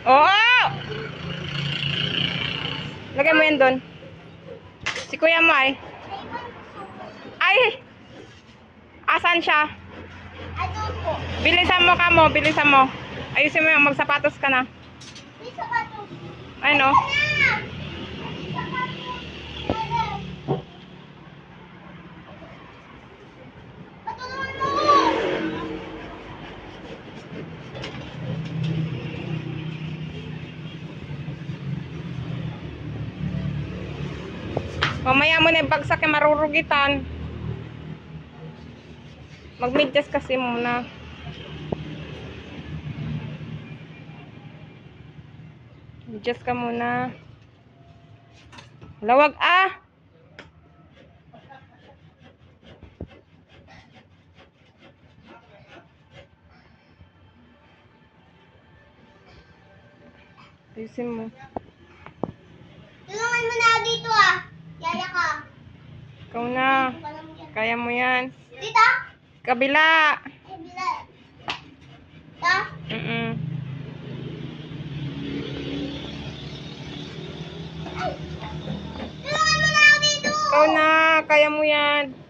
Oo! Lagay mo yan doon. Si kuya mo ay. Ay! Asan siya? Ano po? Bilisan mo ka mo, bilisan mo. Ayusin mo yung magsapatos ka na. May sapatos. Ay no. Patulungan mo! Mamaya mo na yung bagsak yung marurugitan. Mag-medyas kasi muna. Medyas ka muna. Lawag ah! Ayusin mo. Tulungan mo na dito ah. Yaya ka. Ikaw na. Kaya mo yan. Dito? Kabila. Ay, bila. Ta? Tulungan mo na ako dito. Ikaw na. Kaya mo yan.